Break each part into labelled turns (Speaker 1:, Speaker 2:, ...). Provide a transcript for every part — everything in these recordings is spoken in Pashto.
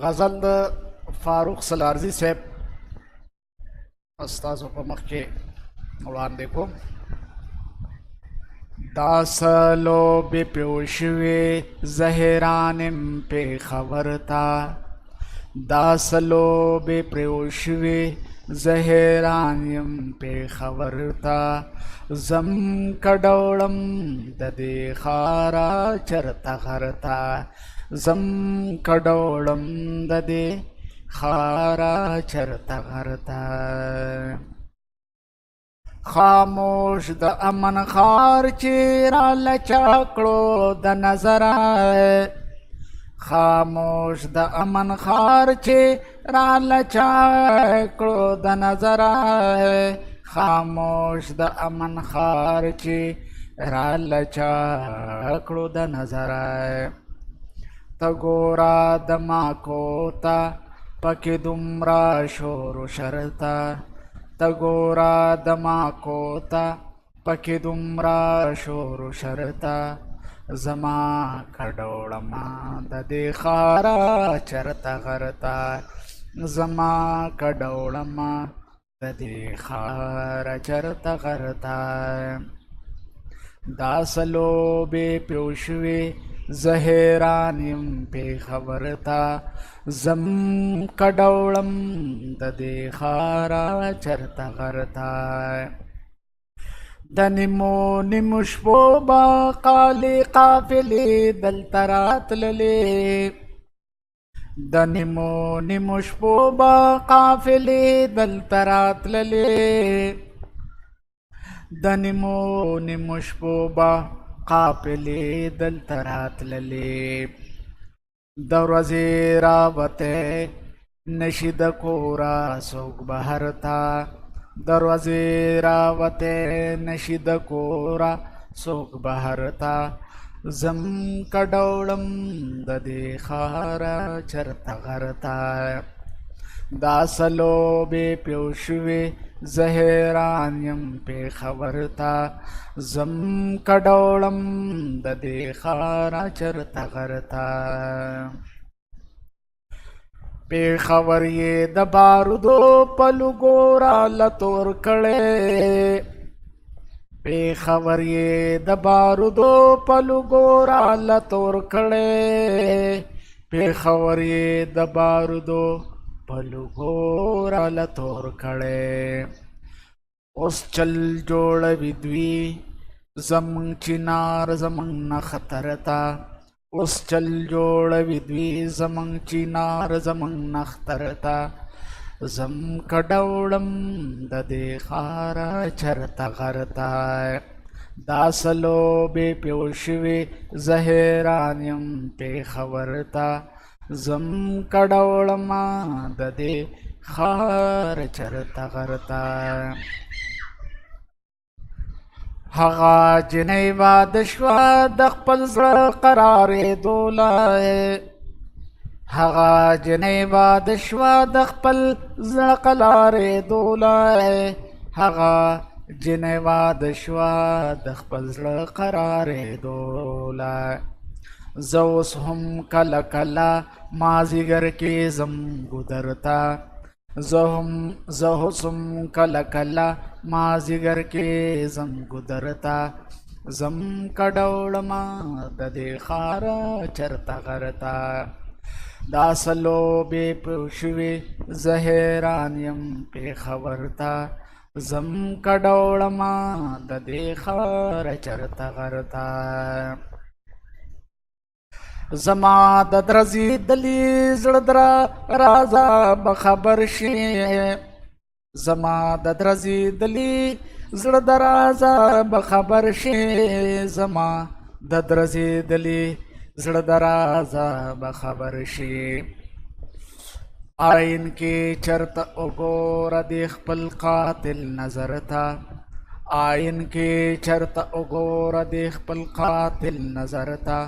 Speaker 1: غزل د فاروق سلارزي صاحب استازو په مخ کې وړاندې کوم. دا سلو بې پیوشوي زهرانم پې خبرتا، دا سلو بې پریوشوي زهرانم پې خبرتا، زم کډوړم د دې ښاره چرته غرتا، زم کډوړم د دې ښاره چرته غرتا. خاموش د امن ښار چې را لچا کړو د نظره، خاموش د امن ښار چې را لچا کړو د نظره، خاموش د امن ښار چې را لچا کړو د نظره. ته ګوره د ماکو ته پکې دومره شور و شرته، ته ګوره د ماکو ته پکې دومره شور و شرته، زما کډوړما د دې ښاره چرته غرته، زما کډوړما د دې ښاره چرته غرته. دا سلو بې پیوشوي زهرانم پې خبرتا، زم کډوړم د دې ښاره چرته غرته. د نیمو نیمو شپو به قالي قافلې دلته راتللې، د نیمو نیمو شپو به قافلې دلته راتللې، د نیمو نیمو شپو به قافلې دلته راتللې. د ورځې راوتی نشي د کوره څوک بهر ته، د ورځې راوتی نشي د کوره څوک بهر ته، زم کډوړم د دې ښاره چرته غرته. دا سلو بې پیوشوي زهرانم پې خبرتا، زم کډوړم د دې ښاره چرته غرته. پېښور یې د بارودو په لوګو راله تور کړی، پېښور یې د بارودو په لوګو راله تور کړی، پېښور یې د بارودو په لوګو راله تور کړی. اوس چل جوړوي دوی زمونږ چنار زمونږ نه خطر ته، اوس چل جوړوي دوی زمونږ چنار زمونږ نه خطر ته، زم کډوړم د دې ښاره چرته غرته. دا سلو بې پیوشوي زهرانم پې خبرته، زم کډوړما د دې ښاره چرته غرته. هغه جنۍ واده شوه د خپل زړه قرارېدو لای، هغه جنۍ واده شوه د خپل زړه قرارېدو لای، هغه جنۍ واده شوه د خپل زړه قرارېدو لای. زه اوس هم کله کله مازدیګر کې ځم ګودر ته، زه اوس هم کله کله مازدیګر کې ځم ګودر ته، زم کډوړما د دې ښاره چرته غرته. دا سلو بې پیوشوي زهرانم پې خبرته، زم کډوړما د دې ښاره چرته غرته. زما د درزېدلي زړه در رازه به خبر شي، زما د درزېدلي زړه د رازه به خبر شي، زما د درزېدلي زړه د رازه به خبر شي. آئین کې چرته وګوره د خپل قاتل نظر ته، آئین کې چرته وګوره د خپل قاتل نظر ته،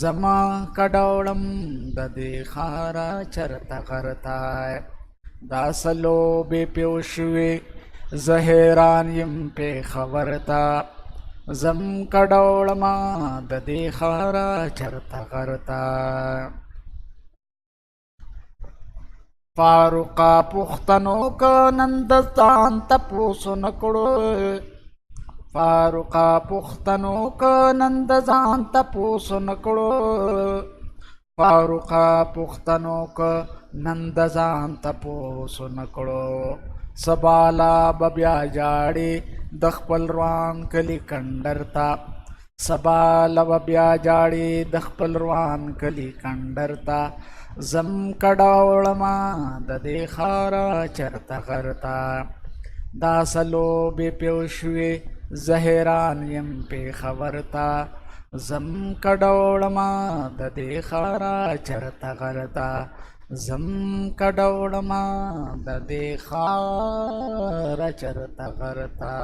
Speaker 1: زما کډوړم د دې ښاره چرته غرته. دا سلو بې پیوشوي زهرانم پې خبرته، زم کډوړما د دې ښاره چرته غرته. فاروقا پختنو که نند ځان تپوسو نکړو فاروقا پختنو که نند ځان تپوسو نکړو فاروقا پختنو که نند ځان تپوسو نکړو سبالا بیا جاړي د خپل روان کلی کندر تا سبالا بیا جاړي د خپل روان کلی کندر تا زم کډاوړما د دې خارا چرته غرتا دا سلو به پیوشوي زهران يم په خبرتا زم کډاوړما د دې خارا چرته غرتا زم کډاوړما د دې خارا چرته غرتا